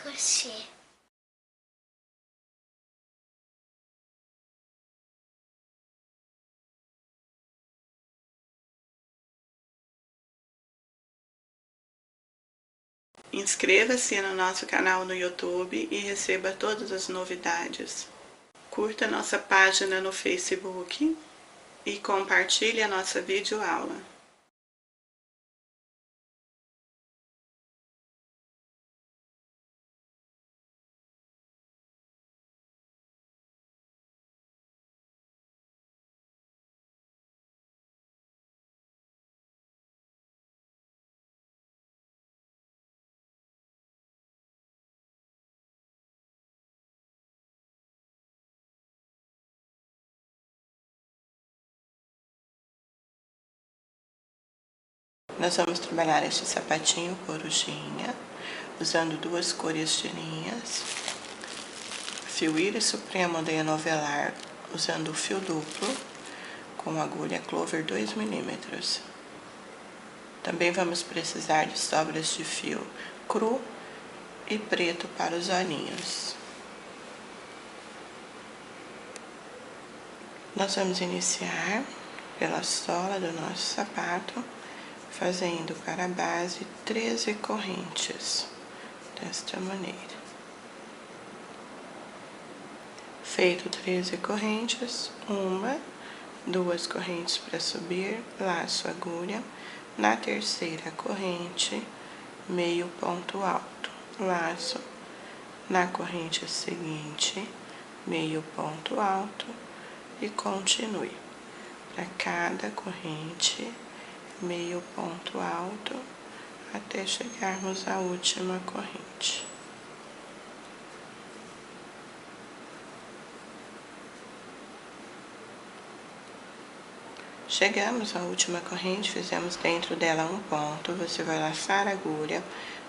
crochê. Inscreva-se no nosso canal no YouTube e receba todas as novidades. Curta nossa página no Facebook e compartilhe a nossa videoaula. Nós vamos trabalhar este sapatinho corujinha, usando duas cores de linhas, fio íris supremo de enovelar, usando o fio duplo, com agulha clover 2 mm. Também vamos precisar de sobras de fio cru e preto para os olhinhos. Nós vamos iniciar pela sola do nosso sapato, fazendo para a base 13 correntes, desta maneira. Feito 13 correntes, uma, duas correntes para subir, laço agulha, na terceira corrente, meio ponto alto, laço, na corrente seguinte, meio ponto alto e continue. Para cada corrente, meio ponto alto, até chegarmos à última corrente. Chegamos à última corrente, fizemos dentro dela um ponto, você vai laçar a agulha,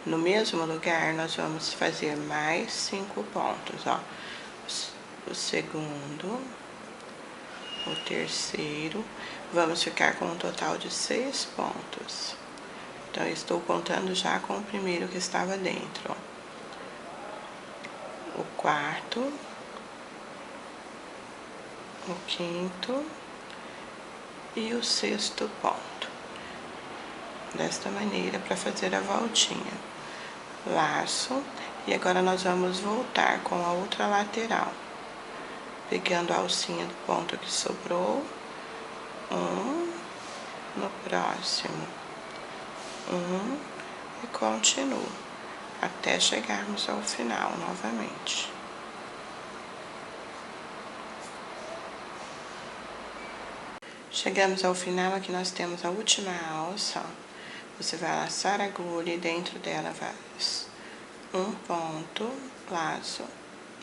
no mesmo lugar nós vamos fazer mais 5 pontos, ó. O segundo, o terceiro, vamos ficar com um total de 6 pontos. Então, eu estou contando já com o primeiro que estava dentro, ó. O quarto, o quinto e o sexto ponto. Desta maneira, para fazer a voltinha. Laço, e agora nós vamos voltar com a outra lateral. Pegando a alcinha do ponto que sobrou, no próximo, e continuo, até chegarmos ao final novamente. Chegamos ao final, aqui nós temos a última alça, ó. Você vai laçar a agulha e dentro dela faz um ponto, laço,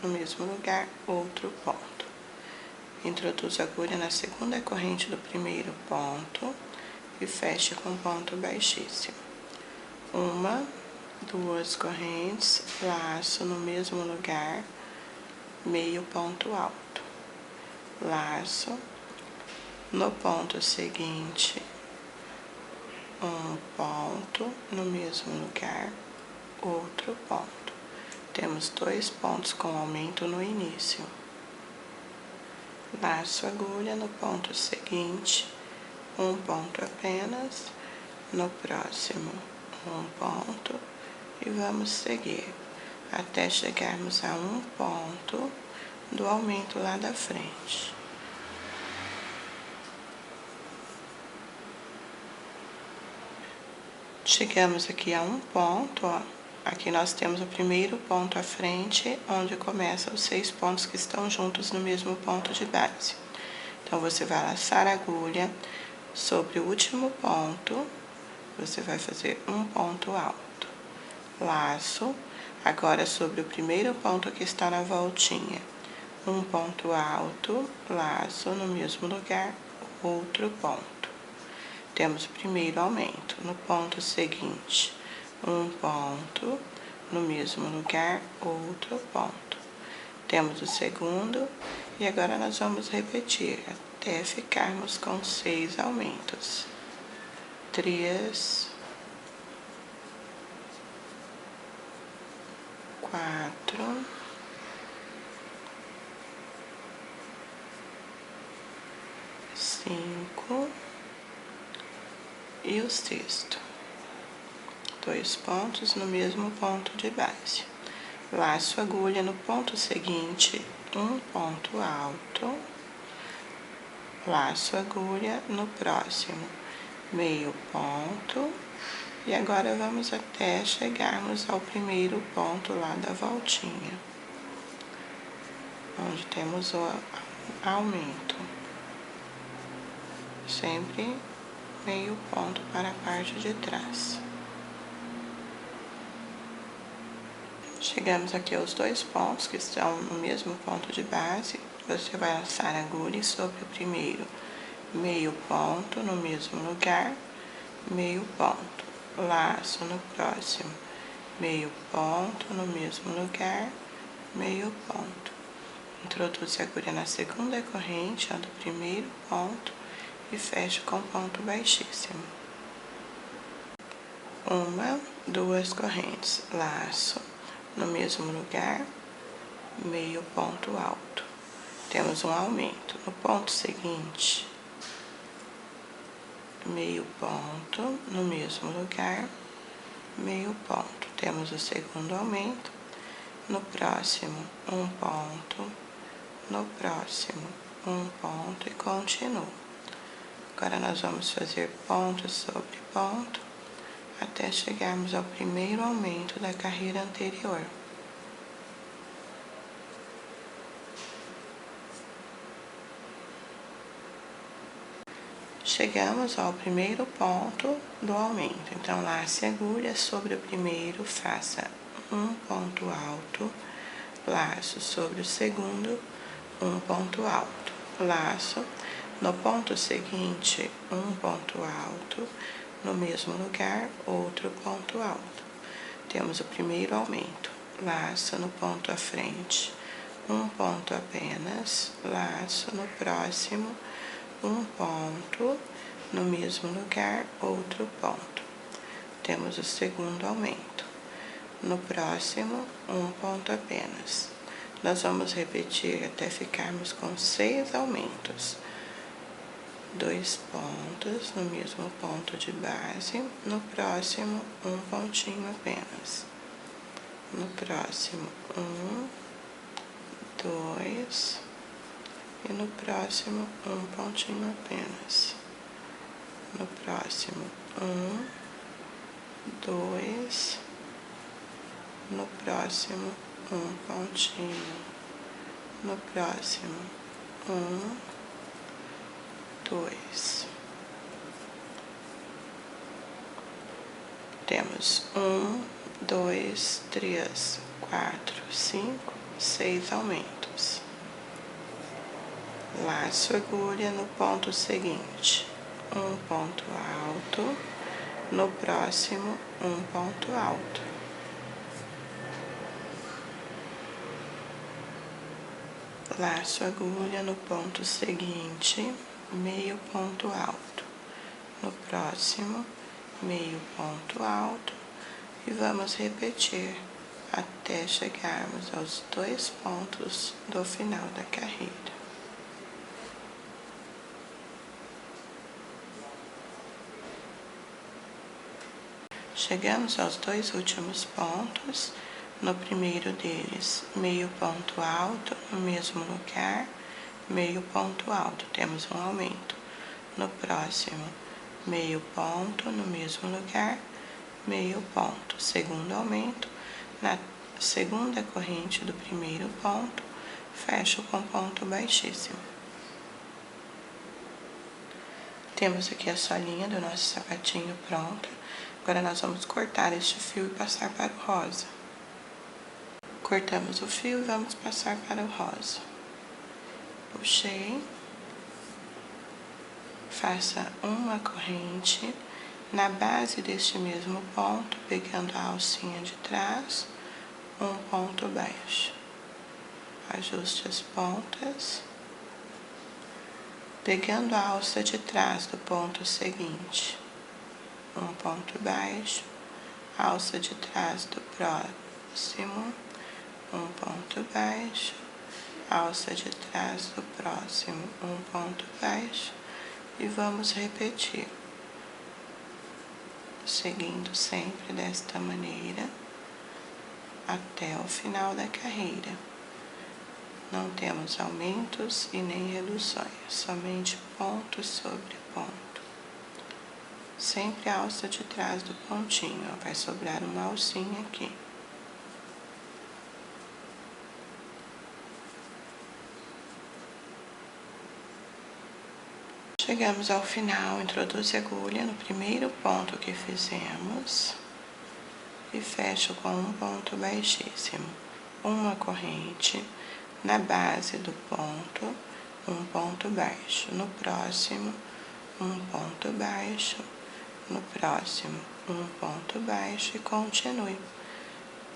no mesmo lugar, outro ponto. Introduz a agulha na segunda corrente do primeiro ponto e feche com ponto baixíssimo. Uma, duas correntes, laço no mesmo lugar, meio ponto alto. Laço, no ponto seguinte, um ponto, no mesmo lugar, outro ponto. Temos 2 pontos com aumento no início. Laço a agulha no ponto seguinte, um ponto apenas, no próximo um ponto e vamos seguir até chegarmos a um ponto do aumento lá da frente. Chegamos aqui a um ponto, ó. Aqui nós temos o primeiro ponto à frente, onde começa os 6 pontos que estão juntos no mesmo ponto de base. Então, você vai laçar a agulha sobre o último ponto, você vai fazer um ponto alto. Laço, agora sobre o primeiro ponto que está na voltinha. Um ponto alto, laço no mesmo lugar, outro ponto. Temos o primeiro aumento. No ponto seguinte, um ponto, no mesmo lugar, outro ponto. Temos o segundo, e agora nós vamos repetir até ficarmos com 6 aumentos. 3, 4, 5 e o sexto. 2 pontos no mesmo ponto de base. Laço agulha no ponto seguinte, um ponto alto. Laço agulha no próximo, meio ponto. E agora vamos até chegarmos ao primeiro ponto lá da voltinha, onde temos o aumento. Sempre meio ponto para a parte de trás. Chegamos aqui aos 2 pontos que estão no mesmo ponto de base. Você vai laçar a agulha sobre o primeiro, meio ponto no mesmo lugar, meio ponto. Laço no próximo, meio ponto no mesmo lugar, meio ponto. Introduz a agulha na segunda corrente, do primeiro ponto, e fecho com ponto baixíssimo. 1, 2 correntes, laço no mesmo lugar, meio ponto alto. Temos um aumento. No ponto seguinte, meio ponto no mesmo lugar, meio ponto. Temos o segundo aumento. No próximo, um ponto. No próximo, um ponto e continua. Agora nós vamos fazer ponto sobre ponto até chegarmos ao primeiro aumento da carreira anterior. Chegamos ao primeiro ponto do aumento. Então, lace a agulha sobre o primeiro, faça um ponto alto, laço sobre o segundo, um ponto alto, laço. No ponto seguinte, um ponto alto, no mesmo lugar, outro ponto alto. Temos o primeiro aumento, laço no ponto à frente, um ponto apenas, laço no próximo, um ponto, no mesmo lugar, outro ponto. Temos o segundo aumento. No próximo, um ponto apenas. Nós vamos repetir até ficarmos com 6 aumentos. 2 pontos no mesmo ponto de base, no próximo, um pontinho apenas. No próximo, 1, 2, e no próximo, um pontinho apenas. No próximo, 1, 2, no próximo, um pontinho. No próximo, 1, 2. Temos 1, 2, 3, 4, 5, 6 aumentos. Laço agulha no ponto seguinte, um ponto alto, no próximo, um ponto alto. Laço agulha no ponto seguinte, meio ponto alto. No próximo, meio ponto alto. E vamos repetir até chegarmos aos 2 pontos do final da carreira. Chegamos aos 2 últimos pontos. No primeiro deles, meio ponto alto, no mesmo lugar, meio ponto alto, temos um aumento. No próximo, meio ponto, no mesmo lugar, meio ponto. Segundo aumento, na segunda corrente do primeiro ponto, fecho com ponto baixíssimo. Temos aqui a solinha do nosso sapatinho pronta. Agora nós vamos cortar este fio e passar para o rosa. Cortamos o fio e vamos passar para o rosa. Puxei. Faça uma corrente na base deste mesmo ponto, pegando a alcinha de trás, um ponto baixo. Ajuste as pontas. Pegando a alça de trás do ponto seguinte, um ponto baixo, alça de trás do próximo, um ponto baixo, alça de trás do próximo, um ponto baixo, e vamos repetir, seguindo sempre desta maneira até o final da carreira. Não temos aumentos e nem reduções, somente ponto sobre ponto. Sempre a alça de trás do pontinho, ó, vai sobrar uma alcinha aqui. Chegamos ao final, introduz a agulha no primeiro ponto que fizemos e fecho com um ponto baixíssimo. Uma corrente na base do ponto, um ponto baixo. No próximo, um ponto baixo. No próximo, um ponto baixo e continue.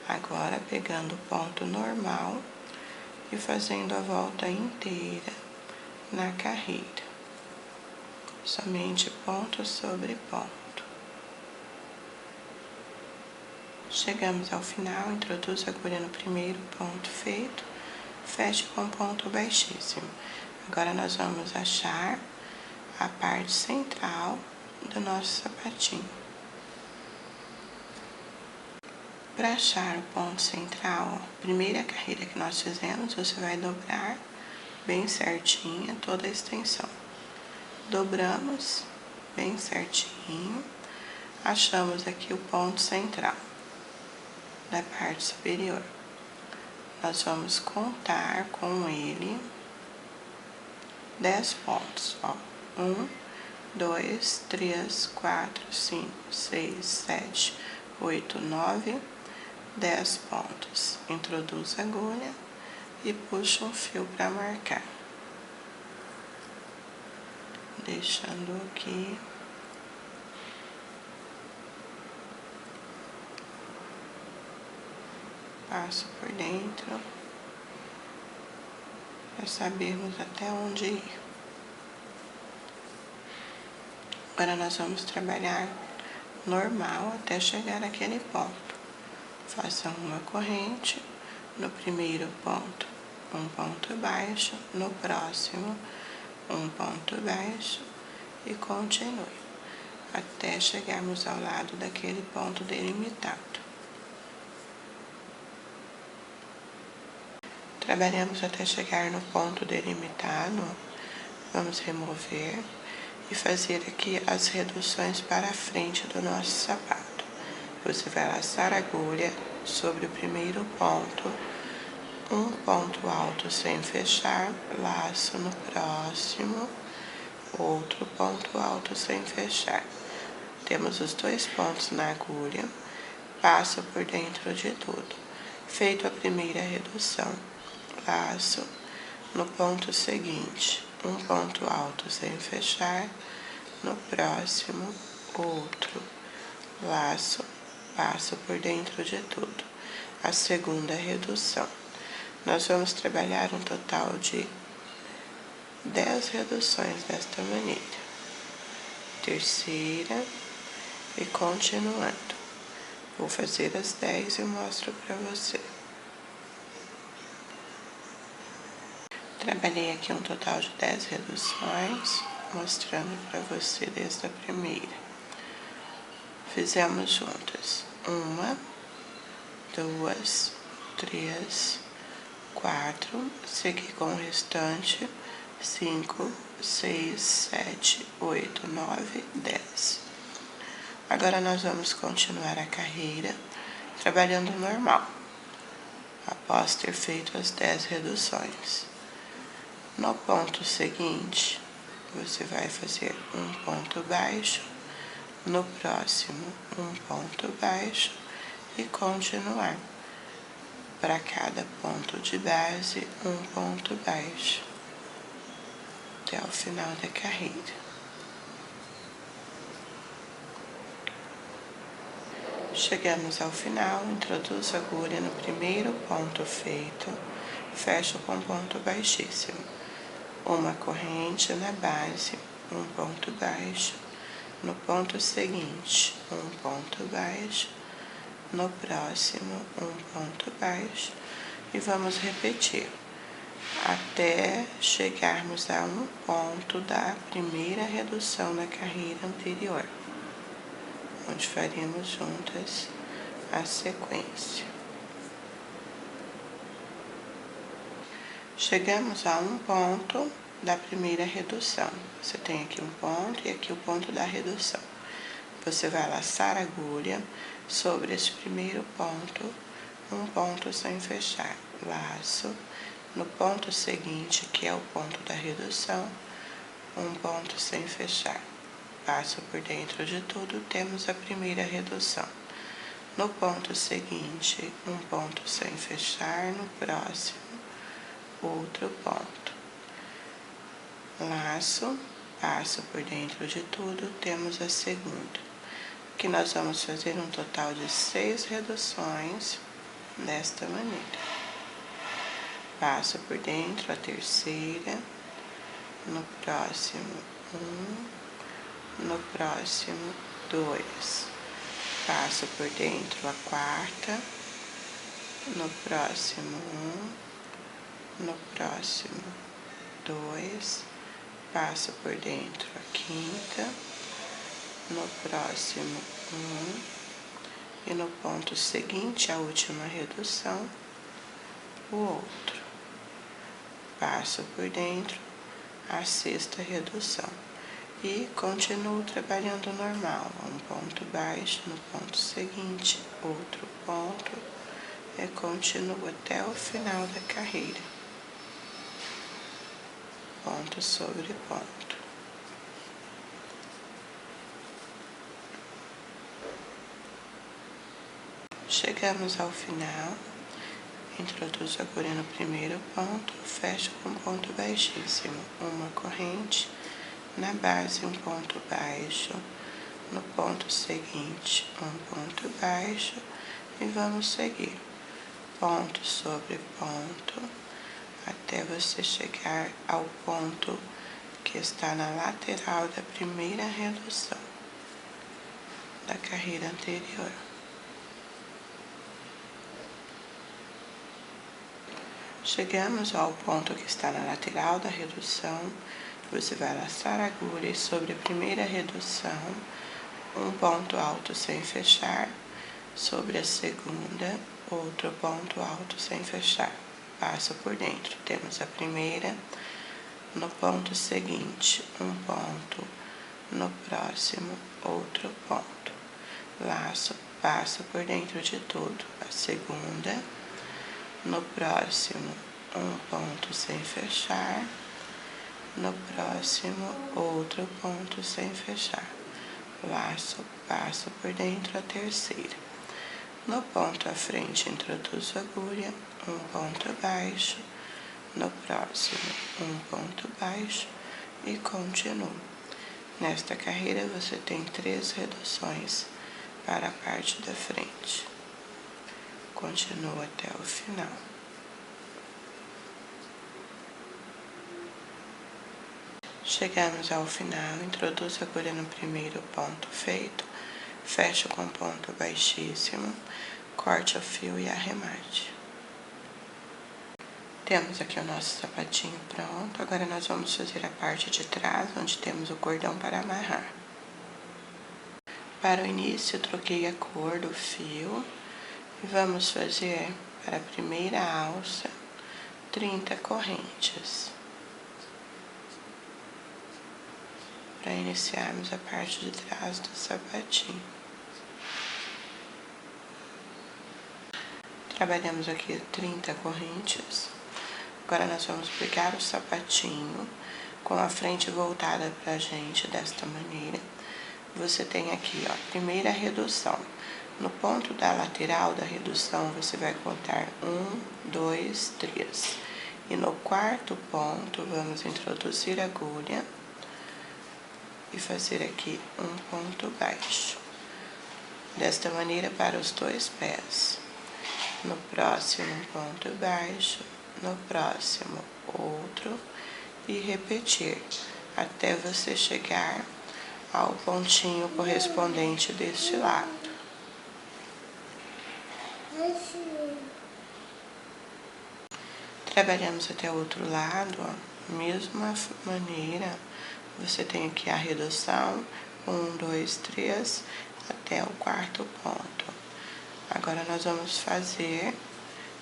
Agora, pegando o ponto normal e fazendo a volta inteira na carreira. Somente ponto sobre ponto. Chegamos ao final, introduz a agulha no primeiro ponto feito, feche com ponto baixíssimo. Agora nós vamos achar a parte central do nosso sapatinho. Para achar o ponto central, a primeira carreira que nós fizemos, você vai dobrar bem certinha toda a extensão. Dobramos bem certinho, achamos aqui o ponto central da parte superior. Nós vamos contar com ele 10 pontos, ó. 1, 2, 3, 4, 5, 6, 7, 8, 9, 10 pontos. Introduz a agulha e puxa um fio para marcar. Deixando aqui. Passo por dentro para sabermos até onde ir. Agora nós vamos trabalhar normal até chegar naquele ponto. Faça uma corrente no primeiro ponto, um ponto baixo, no próximo, um ponto baixo e continue até chegarmos ao lado daquele ponto delimitado. Trabalhamos até chegar no ponto delimitado, vamos remover e fazer aqui as reduções para a frente do nosso sapato. Você vai laçar a agulha sobre o primeiro ponto, um ponto alto sem fechar, laço no próximo, outro ponto alto sem fechar. Temos os 2 pontos na agulha, passo por dentro de tudo. Feito a primeira redução, laço no ponto seguinte, um ponto alto sem fechar, no próximo, outro, laço, passo por dentro de tudo. A segunda redução. Nós vamos trabalhar um total de 10 reduções desta maneira. Terceira e continuando. Vou fazer as 10 e mostro para você. Trabalhei aqui um total de 10 reduções, mostrando para você desde a primeira. Fizemos juntas 1, 2, 3, 4, segui com o restante, 5, 6, 7, 8, 9, 10. Agora nós vamos continuar a carreira trabalhando normal, após ter feito as 10 reduções. No ponto seguinte, você vai fazer um ponto baixo, no próximo um ponto baixo e continuar. Para cada ponto de base, um ponto baixo, até o final da carreira. Chegamos ao final, introduzo a agulha no primeiro ponto feito, fecho com ponto baixíssimo. Uma corrente na base, um ponto baixo, no ponto seguinte, um ponto baixo, no próximo, um ponto baixo e vamos repetir até chegarmos a um ponto da primeira redução da carreira anterior, onde faremos juntas a sequência. Chegamos a um ponto da primeira redução. Você tem aqui um ponto e aqui o ponto da redução. Você vai laçar a agulha sobre esse primeiro ponto, um ponto sem fechar. Laço. No ponto seguinte, que é o ponto da redução, um ponto sem fechar. Passo por dentro de tudo, temos a primeira redução. No ponto seguinte, um ponto sem fechar, no próximo, outro ponto. Laço, passo por dentro de tudo, temos a segunda. Que nós vamos fazer um total de 6 reduções desta maneira. Passo por dentro a terceira, no próximo 1, no próximo 2. Passo por dentro a quarta, no próximo 1, no próximo 2, passo por dentro a quinta, no próximo 1 e no ponto seguinte, a última redução, o outro. Passo por dentro a sexta redução e continuo trabalhando normal, um ponto baixo no ponto seguinte, outro ponto e continuo até o final da carreira, ponto sobre ponto. Chegamos ao final, introduzo agora no primeiro ponto, fecho com ponto baixíssimo, uma corrente, na base um ponto baixo, no ponto seguinte um ponto baixo e vamos seguir ponto sobre ponto até você chegar ao ponto que está na lateral da primeira redução da carreira anterior. Chegamos ao ponto que está na lateral da redução, você vai laçar a agulha sobre a primeira redução, um ponto alto sem fechar, sobre a segunda, outro ponto alto sem fechar. Passo por dentro, temos a primeira, no ponto seguinte, um ponto, no próximo, outro ponto. Laço, passo por dentro de tudo, a segunda, no próximo, um ponto sem fechar, no próximo, outro ponto sem fechar. Laço, passo por dentro a terceira. No ponto à frente, introduzo a agulha, um ponto baixo, no próximo, um ponto baixo e continuo. Nesta carreira, você tem 3 reduções para a parte da frente. Continuo até o final. Chegamos ao final, introduzo a agulha no primeiro ponto feito, fecho com ponto baixíssimo, corte o fio e arremate. Temos aqui o nosso sapatinho pronto, agora nós vamos fazer a parte de trás, onde temos o cordão para amarrar. Para o início, troquei a cor do fio e vamos fazer para a primeira alça 30 correntes. Para iniciarmos a parte de trás do sapatinho. Trabalhamos aqui 30 correntes. Agora nós vamos pegar o sapatinho com a frente voltada para a gente desta maneira. Você tem aqui, ó, primeira redução. No ponto da lateral da redução, você vai contar 1, 2, 3. E no quarto ponto, vamos introduzir a agulha e fazer aqui um ponto baixo. Desta maneira para os 2 pés. No próximo, um ponto baixo. No próximo, outro. E repetir até você chegar ao pontinho correspondente deste lado. Trabalhamos até o outro lado, ó, mesma maneira, você tem aqui a redução, 1, 2, 3, até o quarto ponto. Agora, nós vamos fazer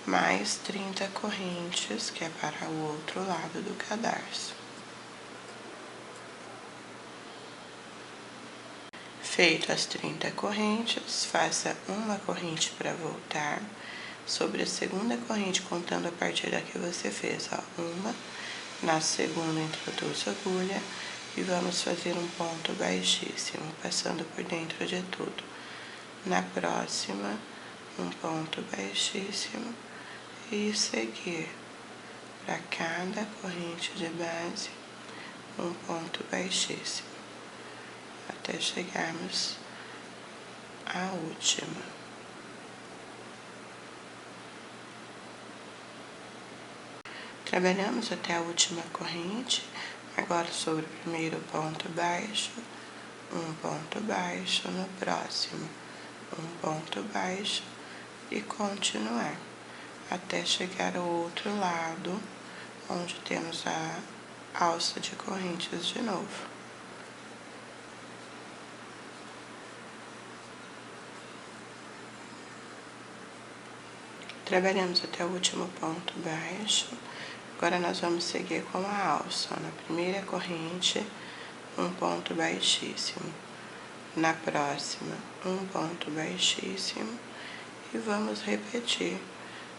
mais 30 correntes, que é para o outro lado do cadarço. Feito as 30 correntes, faça uma corrente para voltar. Sobre a segunda corrente, contando a partir da que você fez, ó, uma. Na segunda, introduz a agulha e vamos fazer um ponto baixíssimo, passando por dentro de tudo. Na próxima, um ponto baixíssimo e seguir para cada corrente de base um ponto baixíssimo, até chegarmos à última. Trabalhamos até a última corrente, agora sobre o primeiro ponto baixo, um ponto baixo, no próximo, um ponto baixo e continuar, até chegar ao outro lado, onde temos a alça de correntes de novo. Trabalhamos até o último ponto baixo. Agora, nós vamos seguir com a alça. Na primeira corrente, um ponto baixíssimo. Na próxima, um ponto baixíssimo. E vamos repetir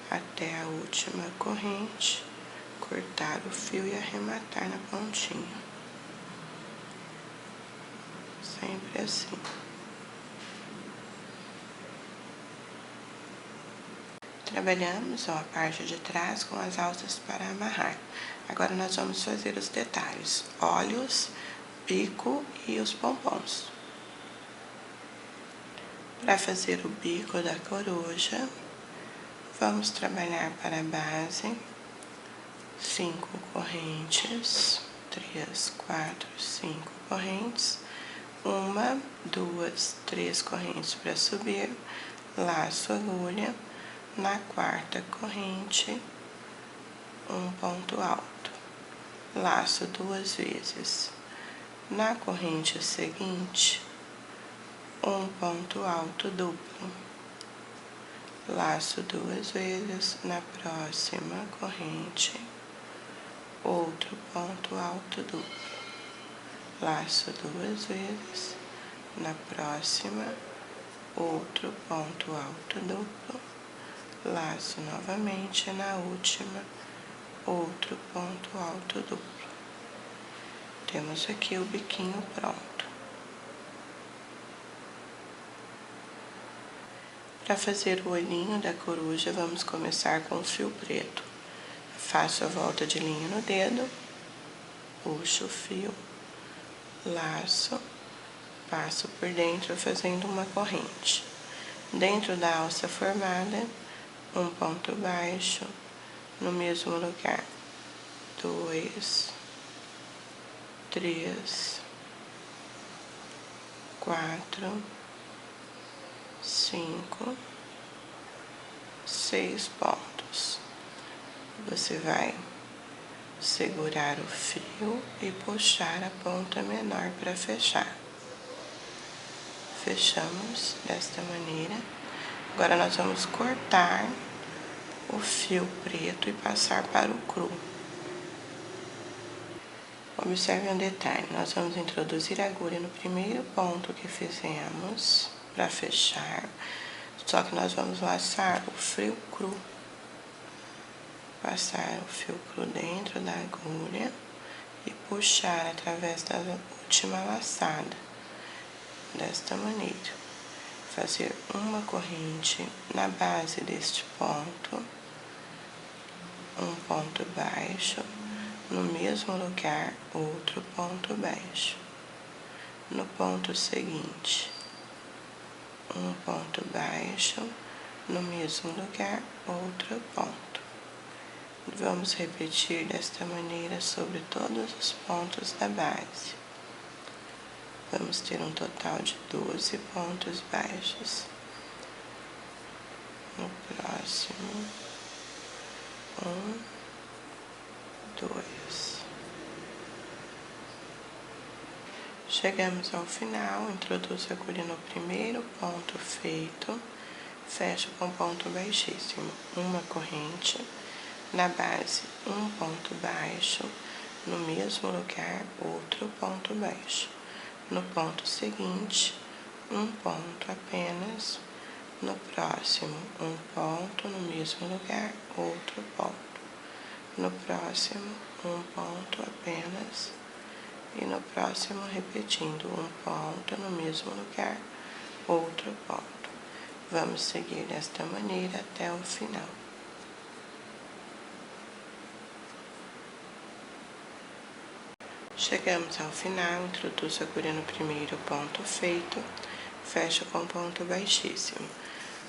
até a última corrente, cortar o fio e arrematar na pontinha. Sempre assim. Trabalhamos, ó, a parte de trás com as alças para amarrar. Agora, nós vamos fazer os detalhes, olhos, bico e os pompons. Para fazer o bico da coruja, vamos trabalhar para a base, 5 correntes, 3, 4, 5 correntes, 1, 2, 3 correntes para subir, laço agulha. Na quarta corrente, um ponto alto, laço 2 vezes. Na corrente seguinte, um ponto alto duplo, laço 2 vezes. Na próxima corrente, outro ponto alto duplo, laço 2 vezes. Na próxima, outro ponto alto duplo, laço novamente. Na última, outro ponto alto duplo. Temos aqui o biquinho pronto. Para fazer o olhinho da coruja, vamos começar com o fio preto. Faço a volta de linha no dedo, puxo o fio, laço, passo por dentro fazendo uma corrente. Dentro da alça formada, um ponto baixo, no mesmo lugar, 2, 3, 4, 5, 6 pontos. Você vai segurar o fio e puxar a ponta menor para fechar. Fechamos desta maneira. Agora, nós vamos cortar o fio preto e passar para o cru. Observe um detalhe, nós vamos introduzir a agulha no primeiro ponto que fizemos para fechar, só que nós vamos laçar o fio cru. Passar o fio cru dentro da agulha e puxar através da última laçada, desta maneira. Fazer uma corrente na base deste ponto, um ponto baixo, no mesmo lugar, outro ponto baixo. No ponto seguinte, um ponto baixo, no mesmo lugar, outro ponto. Vamos repetir desta maneira sobre todos os pontos da base. Vamos ter um total de 12 pontos baixos. No próximo, 1, 2. Chegamos ao final, introduzo a agulha no primeiro ponto feito, fecho com ponto baixíssimo, uma corrente, na base um ponto baixo, no mesmo lugar outro ponto baixo, no ponto seguinte um ponto apenas, no próximo um ponto, no mesmo lugar outro ponto, no próximo um ponto apenas, e no próximo repetindo um ponto no mesmo lugar, outro ponto. Vamos seguir desta maneira até o final. Chegamos ao final, introduzo a agulha no primeiro ponto feito, fecho com ponto baixíssimo.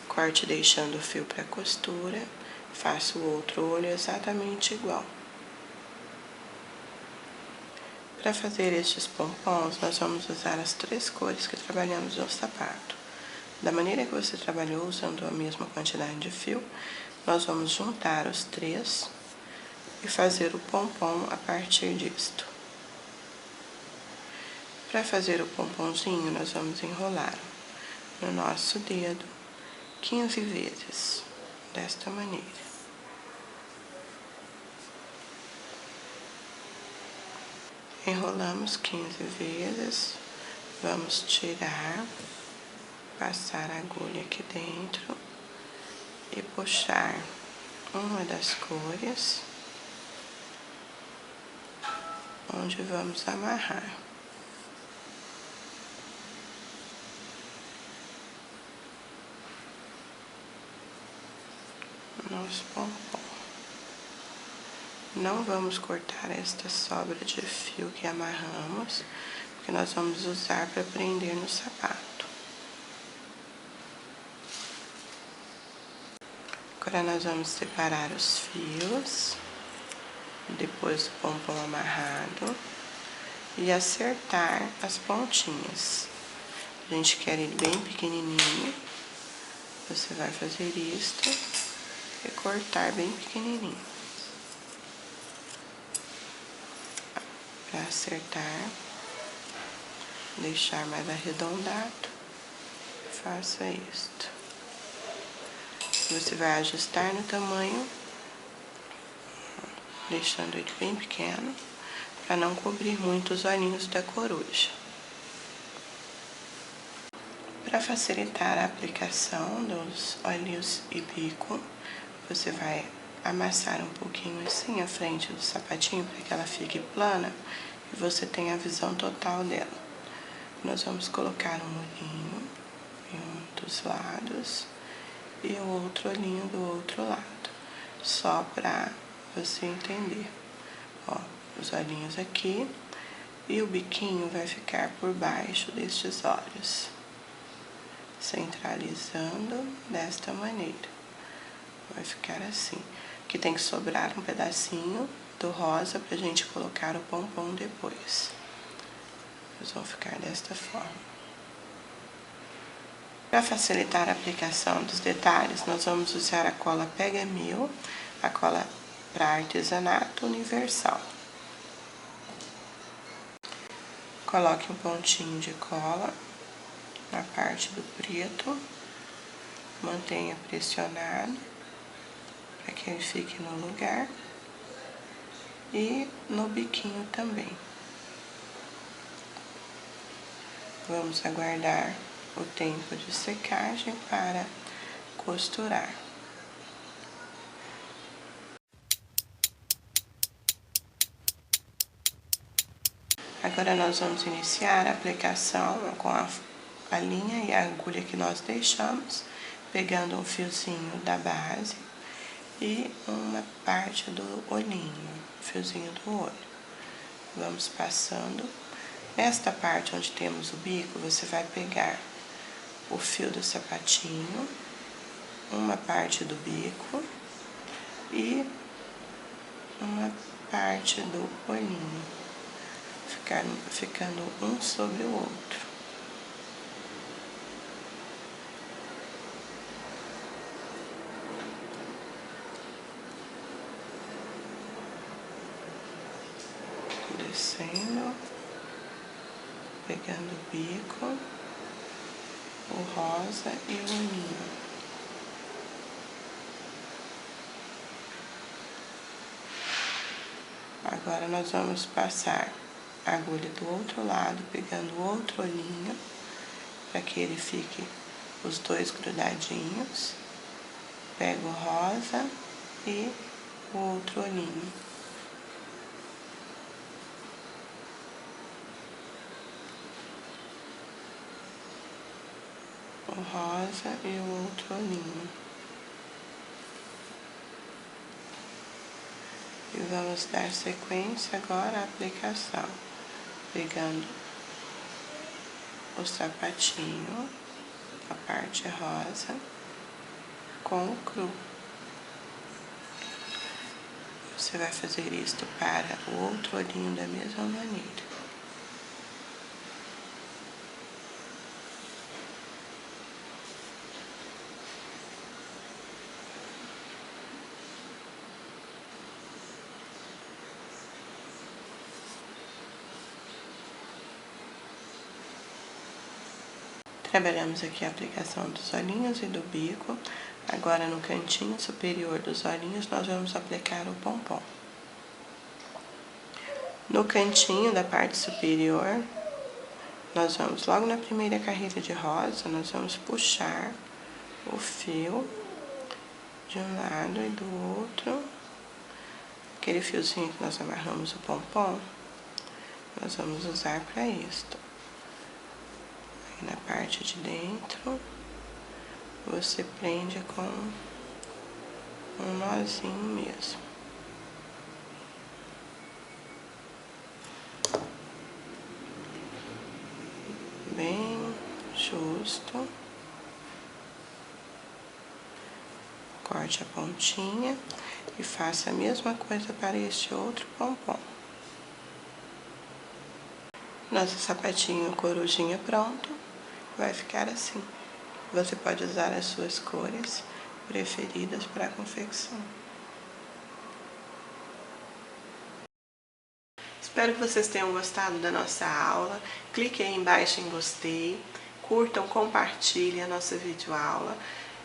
Corte deixando o fio para costura, faço o outro olho exatamente igual. Para fazer estes pompons, nós vamos usar as 3 cores que trabalhamos no sapato. Da maneira que você trabalhou, usando a mesma quantidade de fio, nós vamos juntar os 3 e fazer o pompom a partir disto. Para fazer o pomponzinho, nós vamos enrolar no nosso dedo 15 vezes, desta maneira. Enrolamos 15 vezes, vamos tirar, passar a agulha aqui dentro e puxar uma das cores, onde vamos amarrar. Nosso pompom. Não vamos cortar esta sobra de fio que amarramos, porque nós vamos usar para prender no sapato. Agora nós vamos separar os fios, depois do pompom amarrado, e acertar as pontinhas. A gente quer ele bem pequenininho, você vai fazer isto e cortar bem pequenininho. Para acertar, deixar mais arredondado, faça isto. Você vai ajustar no tamanho, deixando ele bem pequeno, para não cobrir muito os olhinhos da coruja. Para facilitar a aplicação dos olhos e bico, você vai amassar um pouquinho assim a frente do sapatinho para que ela fique plana e você tenha a visão total dela. Nós vamos colocar um olhinho em um dos lados e o outro olhinho do outro lado, só para você entender. Ó, os olhinhos aqui e o biquinho vai ficar por baixo destes olhos, centralizando desta maneira. Vai ficar assim. Aqui tem que sobrar um pedacinho do rosa pra gente colocar o pompom depois. Eles vão ficar desta forma. Para facilitar a aplicação dos detalhes, nós vamos usar a cola Pega Mil, a cola para artesanato universal. Coloque um pontinho de cola na parte do preto, mantenha pressionado para que ele fique no lugar e no biquinho também. Vamos aguardar o tempo de secagem para costurar. Agora nós vamos iniciar a aplicação com a linha e a agulha que nós deixamos, pegando um fiozinho da base e uma parte do olhinho, fiozinho do olho. Vamos passando. Nesta parte onde temos o bico, você vai pegar o fio do sapatinho, uma parte do bico e uma parte do olhinho, ficando um sobre o outro. descendo, pegando o bico, o rosa e o olhinho. Agora nós vamos passar a agulha do outro lado, pegando o outro olhinho, para que ele fique os dois grudadinhos. Pego o rosa e o outro olhinho. O rosa e o outro olhinho. E vamos dar sequência agora à aplicação, pegando o sapatinho, a parte rosa, com o cru. Você vai fazer isto para o outro olhinho da mesma maneira. Trabalhamos aqui a aplicação dos olhinhos e do bico. Agora, no cantinho superior dos olhinhos, nós vamos aplicar o pompom. No cantinho da parte superior, nós vamos, logo na primeira carreira de rosa, nós vamos puxar o fio de um lado e do outro. Aquele fiozinho que nós amarramos o pompom, nós vamos usar para isto. Na parte de dentro, você prende com um nozinho mesmo. Bem justo. Corte a pontinha e faça a mesma coisa para este outro pompom. Nosso sapatinho corujinha pronto. Vai ficar assim. Você pode usar as suas cores preferidas para a confecção. Espero que vocês tenham gostado da nossa aula. Clique aí embaixo em gostei, curtam, compartilhem a nossa videoaula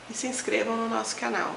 e se inscrevam no nosso canal.